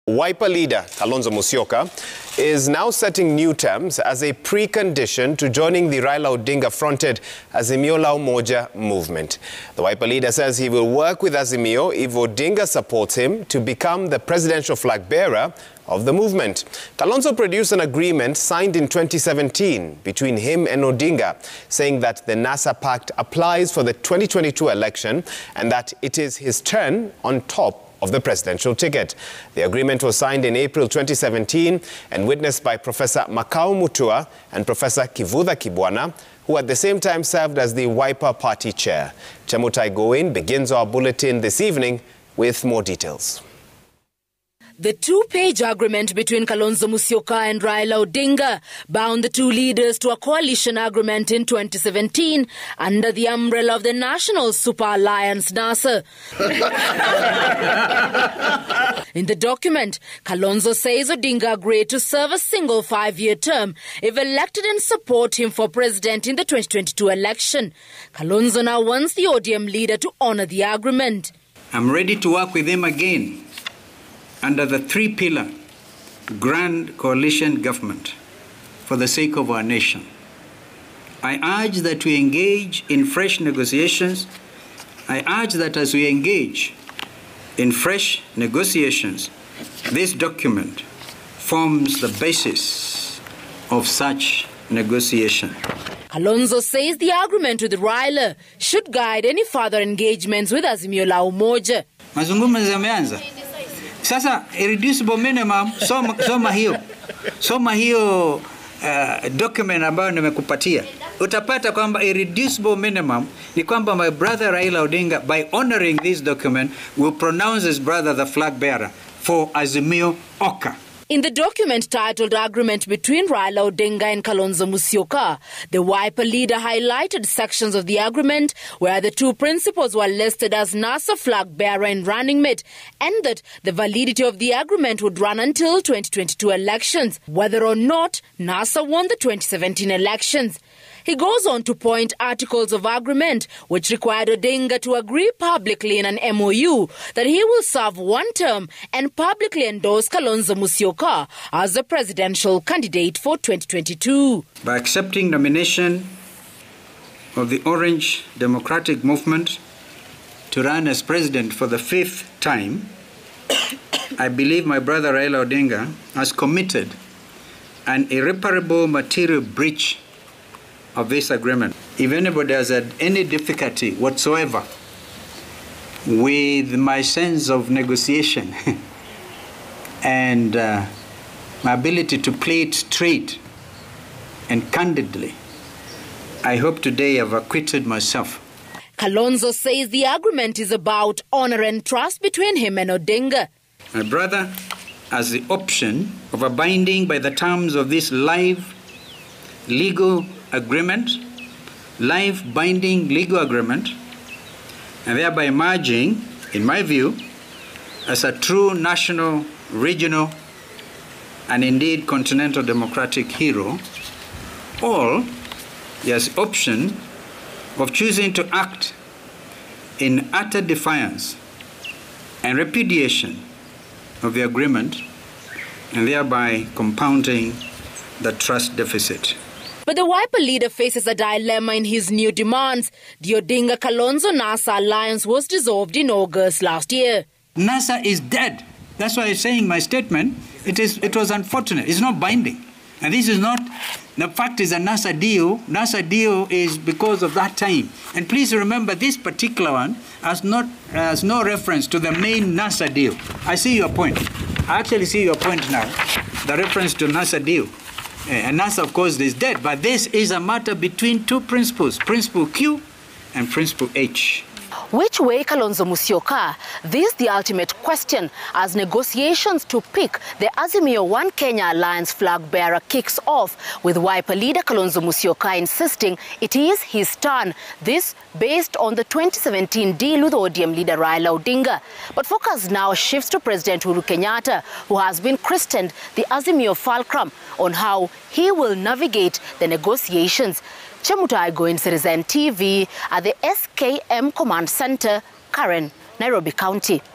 Wiper leader Kalonzo Musyoka is now setting new terms as a precondition to joining the Raila Odinga-fronted Azimio la Umoja movement. The Wiper leader says he will work with Azimio if Odinga supports him to become the presidential flag bearer of the movement. Kalonzo produced an agreement signed in 2017 between him and Odinga, saying that the NASA Pact applies for the 2022 election and that it is his turn on top of the presidential ticket. The agreement was signed in April 2017 and witnessed by Professor Makau Mutua and Professor Kivutha Kibwana, who at the same time served as the Wiper party chair. Chemutai Goin begins our bulletin this evening with more details. The two-page agreement between Kalonzo Musyoka and Raila Odinga bound the two leaders to a coalition agreement in 2017 under the umbrella of the National Super Alliance NASA. In the document, Kalonzo says Odinga agreed to serve a single 5-year term if elected and support him for president in the 2022 election. Kalonzo now wants the ODM leader to honor the agreement. I'm ready to work with him again under the three-pillar grand coalition government for the sake of our nation. I urge that we engage in fresh negotiations. I urge that as we engage in fresh negotiations, this document forms the basis of such negotiation. Kalonzo says the agreement with Raila should guide any further engagements with Azimio la Umoja. Mazungumzo yameanza. Sasa irreducible minimum, soma hiyo document ambayo nimekupatia. Utapata kwamba irreducible minimum ni kwamba my brother Raila Odinga, by honoring this document, will pronounce his brother the flag bearer for Azimio Oka. In the document titled Agreement between Raila Odinga and Kalonzo Musyoka, the Wiper leader highlighted sections of the agreement where the two principals were listed as NASA flag bearer and running mate, and that the validity of the agreement would run until 2022 elections, whether or not NASA won the 2017 elections. He goes on to point articles of agreement which required Odinga to agree publicly in an MOU that he will serve one term and publicly endorse Kalonzo Musyoka as the presidential candidate for 2022. By accepting nomination of the Orange Democratic Movement to run as president for the 5th time, I believe my brother Raila Odinga has committed an irreparable material breach of this agreement. If anybody has had any difficulty whatsoever with my sense of negotiation and my ability to play it straight and candidly, I hope today I've acquitted myself. Kalonzo says the agreement is about honor and trust between him and Odinga. My brother has the option of abiding by the terms of this live legal agreement, life-binding legal agreement, and thereby emerging, in my view, as a true national, regional, and indeed continental democratic hero. Or he has the option of choosing to act in utter defiance and repudiation of the agreement, and thereby compounding the trust deficit. But the Wiper leader faces a dilemma in his new demands. The Odinga-Kalonzo NASA alliance was dissolved in August last year. NASA is dead. That's why I'm saying in my statement, it was unfortunate. It's not binding. And this is not, the fact is a NASA deal is because of that time. And please remember, this particular one has no reference to the main NASA deal. I see your point. I actually see your point now, the reference to NASA deal. And NASA, of course, is dead, but this is a matter between two principles, Principle Q and Principle H. Which way Kalonzo Musyoka? This is the ultimate question as negotiations to pick the Azimio One Kenya Alliance flag bearer kicks off, with Wiper leader Kalonzo Musyoka insisting it is his turn. This based on the 2017 deal with ODM leader Raila Odinga. But focus now shifts to President Kenyatta, who has been christened the Azimio Fulcrum, on how he will navigate the negotiations. Chemutai Goin, Citizen TV at the SKM Command Center, Karen, Nairobi County.